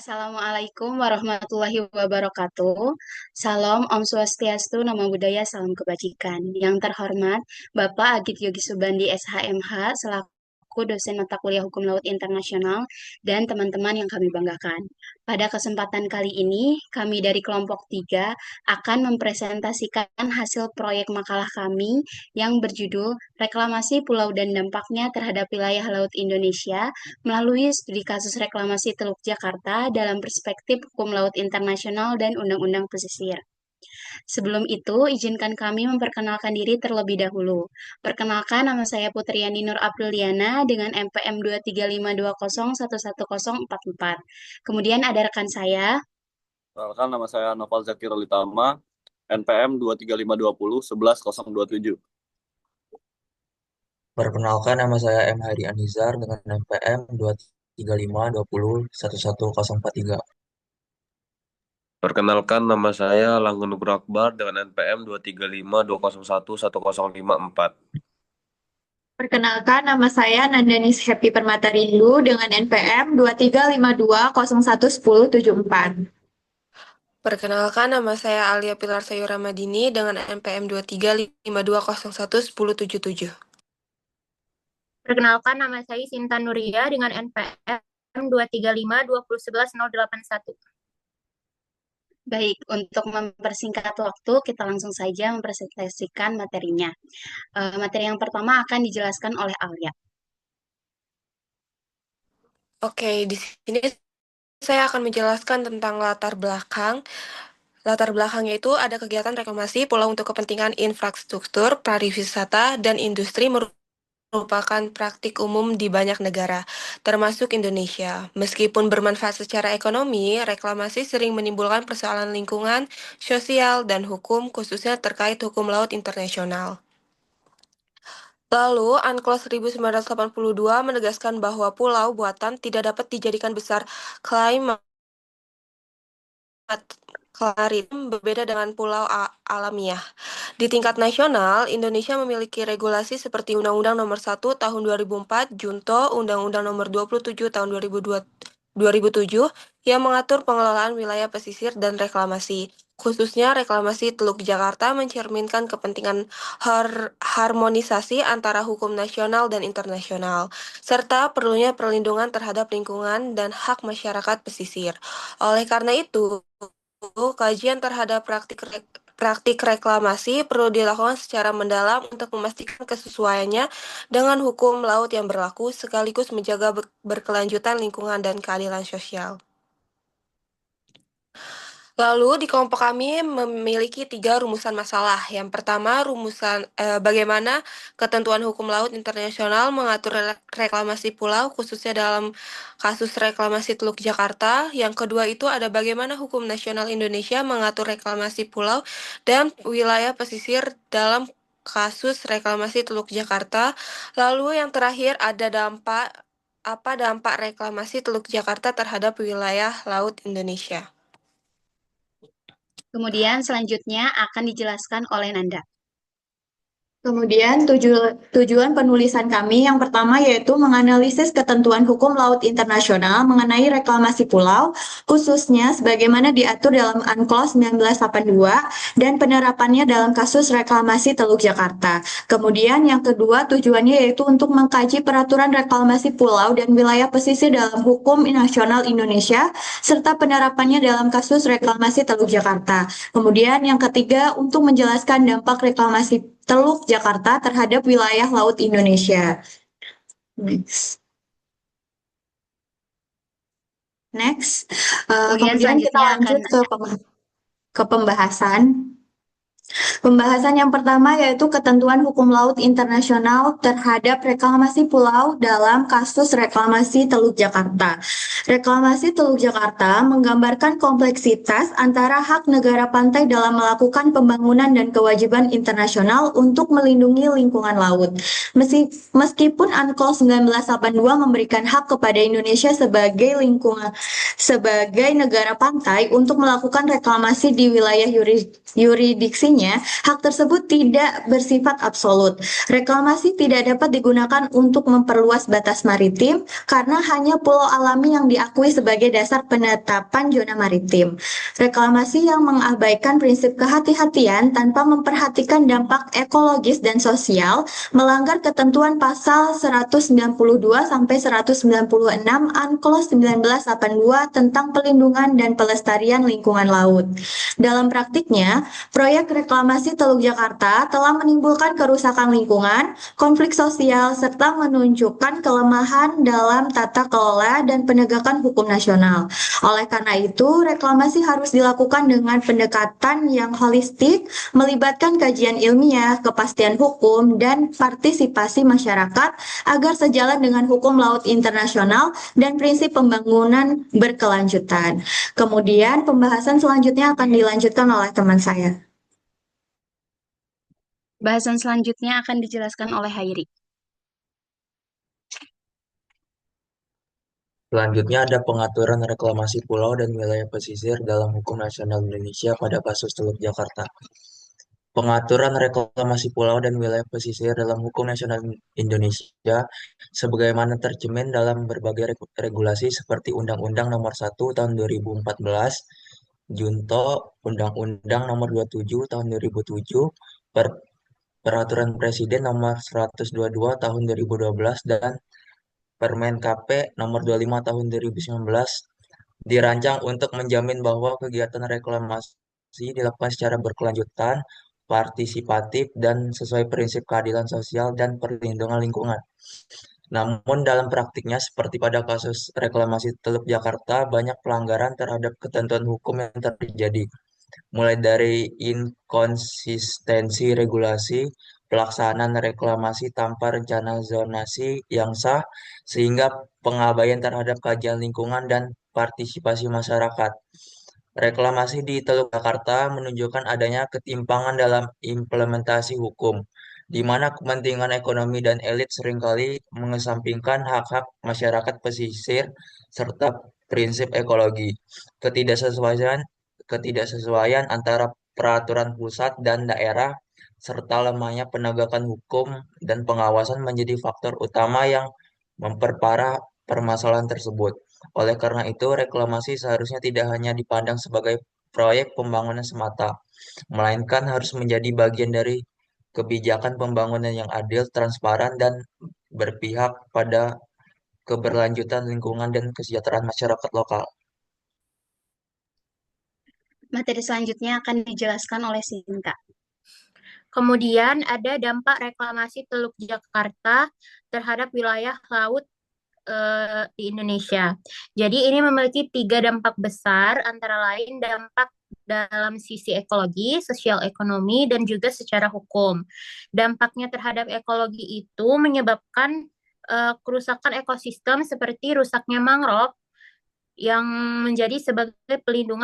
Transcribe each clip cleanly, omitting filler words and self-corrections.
Assalamualaikum warahmatullahi wabarakatuh. Salam Om Swastiastu, Namo Buddhaya, Salam Kebajikan. Yang terhormat Bapak Agit Yogi Subandi SHMH selaku dosen mata kuliah Hukum Laut Internasional dan teman-teman yang kami banggakan. Pada kesempatan kali ini, kami dari kelompok 3 akan mempresentasikan hasil proyek makalah kami yang berjudul Reklamasi Pulau dan Dampaknya Terhadap Wilayah Laut Indonesia melalui studi kasus reklamasi Teluk Jakarta dalam perspektif hukum laut internasional dan undang-undang pesisir. Sebelum itu, izinkan kami memperkenalkan diri terlebih dahulu. Perkenalkan, nama saya Putriani Nur Apriliana dengan NPM 23520111044. Kemudian ada rekan saya. Perkenalkan, nama saya Noval Zakir Litama, NPM 23520111027. Perkenalkan, nama saya M. Hadi Anizar dengan NPM 23520111043. Perkenalkan, nama saya Langgun Nugroho Akbar dengan NPM 23520111054. Perkenalkan, nama saya Nandanis Happy Permata Rindu dengan NPM 2352011074. Perkenalkan, nama saya Alia Pilar Sayura Madini dengan NPM 2352011077. Perkenalkan, nama saya Sinta Nuria dengan NPM 23520111081. Baik, untuk mempersingkat waktu, kita langsung saja mempresentasikan materinya. Materi yang pertama akan dijelaskan oleh Alia. Oke, di sini saya akan menjelaskan tentang latar belakang. Latar belakangnya itu ada kegiatan reklamasi pulau untuk kepentingan infrastruktur, pariwisata, dan industri merupakan praktik umum di banyak negara, termasuk Indonesia. Meskipun bermanfaat secara ekonomi, reklamasi sering menimbulkan persoalan lingkungan, sosial, dan hukum, khususnya terkait hukum laut internasional. Lalu, UNCLOS 1982 menegaskan bahwa pulau buatan tidak dapat dijadikan besar climate berbeda dengan pulau alamiah. Di tingkat nasional, Indonesia memiliki regulasi seperti Undang-Undang Nomor 1 Tahun 2004, Junto, Undang-Undang Nomor 27 Tahun 2007 yang mengatur pengelolaan wilayah pesisir dan reklamasi. Khususnya reklamasi Teluk Jakarta mencerminkan kepentingan harmonisasi antara hukum nasional dan internasional, serta perlunya perlindungan terhadap lingkungan dan hak masyarakat pesisir. Oleh karena itu, kajian terhadap praktik reklamasi perlu dilakukan secara mendalam untuk memastikan kesesuaiannya dengan hukum laut yang berlaku, sekaligus menjaga berkelanjutan lingkungan dan keadilan sosial. Lalu di kelompok kami memiliki 3 rumusan masalah. Yang pertama, rumusan bagaimana ketentuan hukum laut internasional mengatur reklamasi pulau, khususnya dalam kasus reklamasi Teluk Jakarta. Yang kedua itu ada bagaimana hukum nasional Indonesia mengatur reklamasi pulau dan wilayah pesisir dalam kasus reklamasi Teluk Jakarta. Lalu yang terakhir ada apa dampak reklamasi Teluk Jakarta terhadap wilayah laut Indonesia. Kemudian selanjutnya akan dijelaskan oleh Nanda. Kemudian tujuan penulisan kami yang pertama yaitu menganalisis ketentuan hukum laut internasional mengenai reklamasi pulau, khususnya sebagaimana diatur dalam UNCLOS 1982 dan penerapannya dalam kasus reklamasi Teluk Jakarta. Kemudian yang kedua tujuannya yaitu untuk mengkaji peraturan reklamasi pulau dan wilayah pesisir dalam hukum nasional Indonesia serta penerapannya dalam kasus reklamasi Teluk Jakarta. Kemudian yang ketiga untuk menjelaskan dampak reklamasi Teluk Jakarta terhadap wilayah laut Indonesia. Next. Kemudian kita lanjut ke pembahasan. Pembahasan yang pertama yaitu ketentuan hukum laut internasional terhadap reklamasi pulau dalam kasus reklamasi Teluk Jakarta. Reklamasi Teluk Jakarta menggambarkan kompleksitas antara hak negara pantai dalam melakukan pembangunan dan kewajiban internasional untuk melindungi lingkungan laut. Meskipun UNCLOS 1982 memberikan hak kepada Indonesia sebagai negara pantai untuk melakukan reklamasi di wilayah yuridiksinya, umumnya, hak tersebut tidak bersifat absolut. Reklamasi tidak dapat digunakan untuk memperluas batas maritim karena hanya pulau alami yang diakui sebagai dasar penetapan zona maritim. Reklamasi yang mengabaikan prinsip kehati-hatian tanpa memperhatikan dampak ekologis dan sosial melanggar ketentuan pasal 192 sampai 196 Unclos 1982 tentang pelindungan dan pelestarian lingkungan laut. Dalam praktiknya, proyek reklamasi Teluk Jakarta telah menimbulkan kerusakan lingkungan, konflik sosial, serta menunjukkan kelemahan dalam tata kelola dan penegakan hukum nasional. Oleh karena itu, reklamasi harus dilakukan dengan pendekatan yang holistik, melibatkan kajian ilmiah, kepastian hukum, dan partisipasi masyarakat agar sejalan dengan hukum laut internasional dan prinsip pembangunan berkelanjutan. Kemudian pembahasan selanjutnya akan dilanjutkan oleh teman saya. Bahasan selanjutnya akan dijelaskan oleh Hairi. Selanjutnya ada pengaturan reklamasi pulau dan wilayah pesisir dalam hukum nasional Indonesia pada kasus Teluk Jakarta. Pengaturan reklamasi pulau dan wilayah pesisir dalam hukum nasional Indonesia sebagaimana tercermin dalam berbagai regulasi seperti Undang-Undang Nomor 1 Tahun 2014, Junto, Undang-Undang Nomor 27 Tahun 2007, Peraturan Presiden Nomor 122 Tahun 2012 dan Permen KP Nomor 25 Tahun 2019 dirancang untuk menjamin bahwa kegiatan reklamasi dilakukan secara berkelanjutan, partisipatif, dan sesuai prinsip keadilan sosial dan perlindungan lingkungan. Namun dalam praktiknya, seperti pada kasus reklamasi Teluk Jakarta, banyak pelanggaran terhadap ketentuan hukum yang terjadi, mulai dari inkonsistensi regulasi, pelaksanaan reklamasi tanpa rencana zonasi yang sah, sehingga pengabaian terhadap kajian lingkungan dan partisipasi masyarakat. Reklamasi di Teluk Jakarta menunjukkan adanya ketimpangan dalam implementasi hukum, di mana kepentingan ekonomi dan elit seringkali mengesampingkan hak-hak masyarakat pesisir serta prinsip ekologi. Ketidaksesuaian antara peraturan pusat dan daerah serta lemahnya penegakan hukum dan pengawasan menjadi faktor utama yang memperparah permasalahan tersebut. Oleh karena itu, reklamasi seharusnya tidak hanya dipandang sebagai proyek pembangunan semata, melainkan harus menjadi bagian dari kebijakan pembangunan yang adil, transparan, dan berpihak pada keberlanjutan lingkungan dan kesejahteraan masyarakat lokal. Materi selanjutnya akan dijelaskan oleh Sinta. Kemudian ada dampak reklamasi Teluk Jakarta terhadap wilayah laut di Indonesia. Jadi ini memiliki 3 dampak besar, antara lain dampak dalam sisi ekologi, sosial ekonomi, dan juga secara hukum. Dampaknya terhadap ekologi itu menyebabkan kerusakan ekosistem seperti rusaknya mangrove yang menjadi sebagai pelindung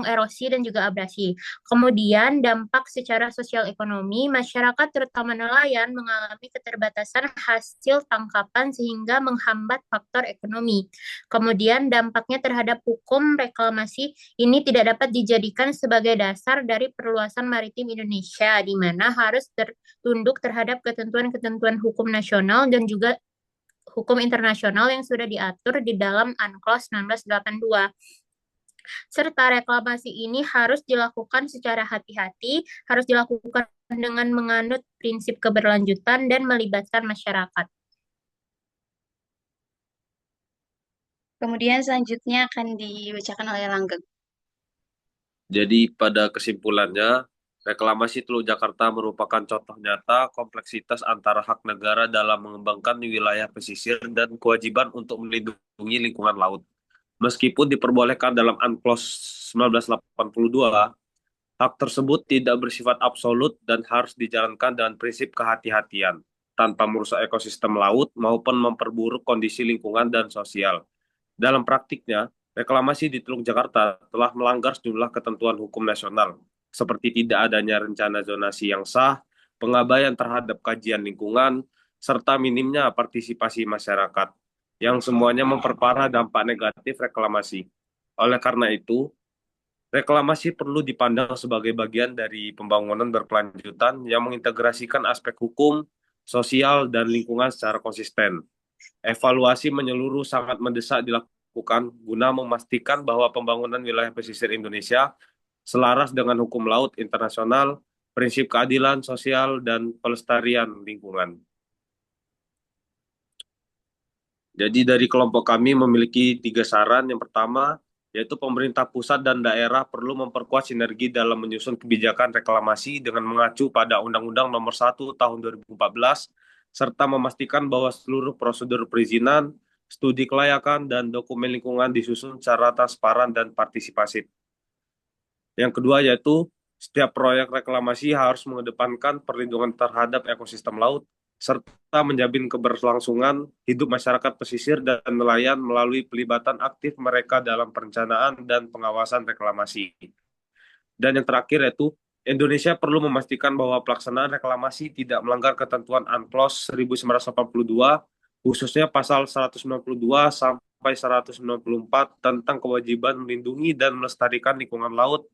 erosi dan juga abrasi. Kemudian dampak secara sosial ekonomi, masyarakat terutama nelayan mengalami keterbatasan hasil tangkapan sehingga menghambat faktor ekonomi. Kemudian dampaknya terhadap hukum reklamasi ini tidak dapat dijadikan sebagai dasar dari perluasan maritim Indonesia, di mana harus tunduk terhadap ketentuan-ketentuan hukum nasional dan juga hukum internasional yang sudah diatur di dalam Unclos 1982. Serta reklamasi ini harus dilakukan secara hati-hati, harus dilakukan dengan menganut prinsip keberlanjutan dan melibatkan masyarakat. Kemudian selanjutnya akan dibacakan oleh Langgeng. Jadi pada kesimpulannya, reklamasi Teluk Jakarta merupakan contoh nyata kompleksitas antara hak negara dalam mengembangkan wilayah pesisir dan kewajiban untuk melindungi lingkungan laut. Meskipun diperbolehkan dalam Unclos 1982, hak tersebut tidak bersifat absolut dan harus dijalankan dengan prinsip kehati-hatian, tanpa merusak ekosistem laut maupun memperburuk kondisi lingkungan dan sosial. Dalam praktiknya, reklamasi di Teluk Jakarta telah melanggar sejumlah ketentuan hukum nasional, seperti tidak adanya rencana zonasi yang sah, pengabaian terhadap kajian lingkungan, serta minimnya partisipasi masyarakat, yang semuanya memperparah dampak negatif reklamasi. Oleh karena itu, Reklamasi perlu dipandang sebagai bagian dari pembangunan berkelanjutan yang mengintegrasikan aspek hukum, sosial, dan lingkungan secara konsisten. Evaluasi menyeluruh sangat mendesak dilakukan guna memastikan bahwa pembangunan wilayah pesisir Indonesia selaras dengan hukum laut internasional, prinsip keadilan sosial, dan pelestarian lingkungan. Jadi dari kelompok kami memiliki 3 saran. Yang pertama, yaitu pemerintah pusat dan daerah perlu memperkuat sinergi dalam menyusun kebijakan reklamasi dengan mengacu pada Undang-Undang Nomor 1 Tahun 2014, serta memastikan bahwa seluruh prosedur perizinan, studi kelayakan, dan dokumen lingkungan disusun secara transparan dan partisipasif. Yang kedua yaitu setiap proyek reklamasi harus mengedepankan perlindungan terhadap ekosistem laut, serta menjamin keberlangsungan hidup masyarakat pesisir dan nelayan melalui pelibatan aktif mereka dalam perencanaan dan pengawasan reklamasi. Dan yang terakhir yaitu Indonesia perlu memastikan bahwa pelaksanaan reklamasi tidak melanggar ketentuan UNCLOS 1982, khususnya pasal 192 sampai 194 tentang kewajiban melindungi dan melestarikan lingkungan laut,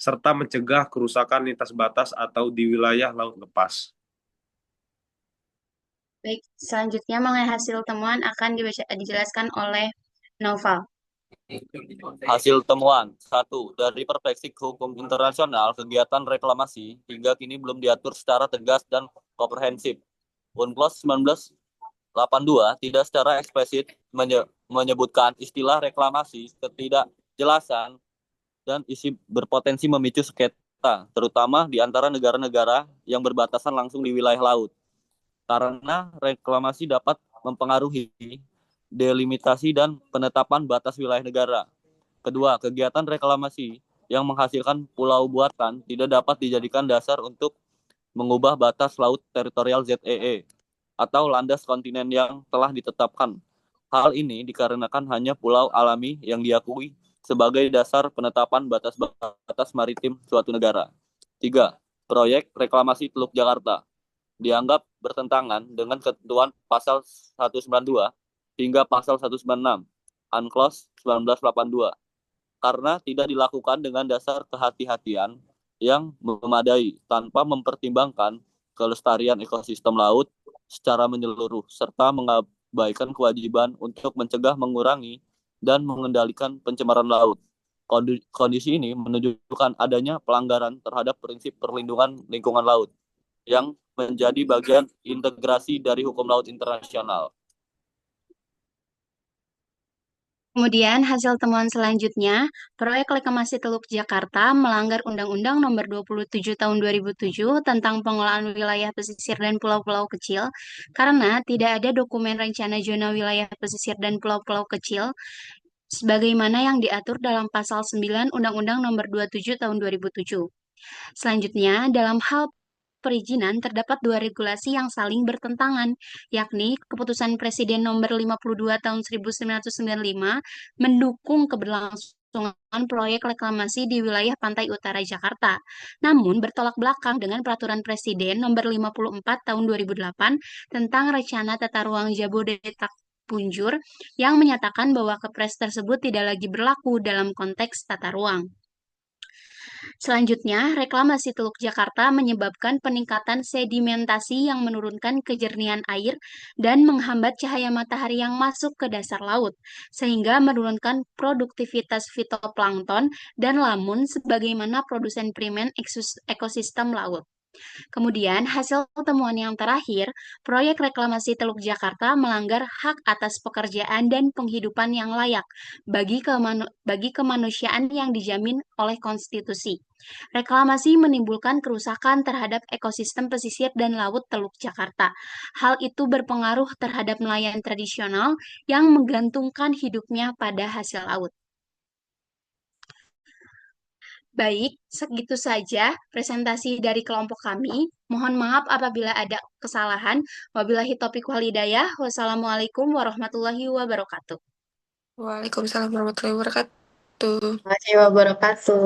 serta mencegah kerusakan lintas batas atau di wilayah laut lepas. Baik, selanjutnya mengenai hasil temuan akan dijelaskan oleh Noval. Hasil temuan. 1. Dari perspektif hukum internasional, kegiatan reklamasi hingga kini belum diatur secara tegas dan komprehensif. UNCLOS 1982 tidak secara eksplisit menyebutkan istilah reklamasi, ketidakjelasan, dan isi berpotensi memicu sengketa, terutama di antara negara-negara yang berbatasan langsung di wilayah laut. Karena reklamasi dapat mempengaruhi delimitasi dan penetapan batas wilayah negara. Kedua, kegiatan reklamasi yang menghasilkan pulau buatan tidak dapat dijadikan dasar untuk mengubah batas laut teritorial ZEE atau landas kontinen yang telah ditetapkan. Hal ini dikarenakan hanya pulau alami yang diakui sebagai dasar penetapan batas-batas maritim suatu negara. 3. Proyek reklamasi Teluk Jakarta dianggap bertentangan dengan ketentuan pasal 192 hingga pasal 196 UNCLOS 1982 karena tidak dilakukan dengan dasar kehati-hatian yang memadai tanpa mempertimbangkan kelestarian ekosistem laut secara menyeluruh serta mengabaikan kewajiban untuk mencegah, mengurangi, dan mengendalikan pencemaran laut. Kondisi ini menunjukkan adanya pelanggaran terhadap prinsip perlindungan lingkungan laut yang menjadi bagian integrasi dari hukum laut internasional. Kemudian hasil temuan selanjutnya, proyek reklamasi Teluk Jakarta melanggar Undang-Undang Nomor 27 Tahun 2007 tentang pengelolaan wilayah pesisir dan pulau-pulau kecil karena tidak ada dokumen rencana zona wilayah pesisir dan pulau-pulau kecil sebagaimana yang diatur dalam pasal 9 Undang-Undang Nomor 27 Tahun 2007. Selanjutnya, dalam hal perizinan terdapat 2 regulasi yang saling bertentangan, yakni Keputusan Presiden Nomor 52 Tahun 1995 mendukung keberlangsungan proyek reklamasi di wilayah pantai utara Jakarta, namun bertolak belakang dengan Peraturan Presiden Nomor 54 Tahun 2008 tentang Rencana Tata Ruang Jabodetabek Punjur yang menyatakan bahwa Kepres tersebut tidak lagi berlaku dalam konteks tata ruang. Selanjutnya, reklamasi Teluk Jakarta menyebabkan peningkatan sedimentasi yang menurunkan kejernihan air dan menghambat cahaya matahari yang masuk ke dasar laut, sehingga menurunkan produktivitas fitoplankton dan lamun sebagaimana produsen primer ekosistem laut. Kemudian, hasil temuan yang terakhir, proyek reklamasi Teluk Jakarta melanggar hak atas pekerjaan dan penghidupan yang layak bagi kemanusiaan yang dijamin oleh konstitusi. Reklamasi menimbulkan kerusakan terhadap ekosistem pesisir dan laut Teluk Jakarta. Hal itu berpengaruh terhadap nelayan tradisional yang menggantungkan hidupnya pada hasil laut. Baik, segitu saja presentasi dari kelompok kami. Mohon maaf apabila ada kesalahan. Wabillahi taufiq wal hidayah. Wassalamualaikum warahmatullahi wabarakatuh. Waalaikumsalam warahmatullahi wabarakatuh. Terima kasih wabarakatuh.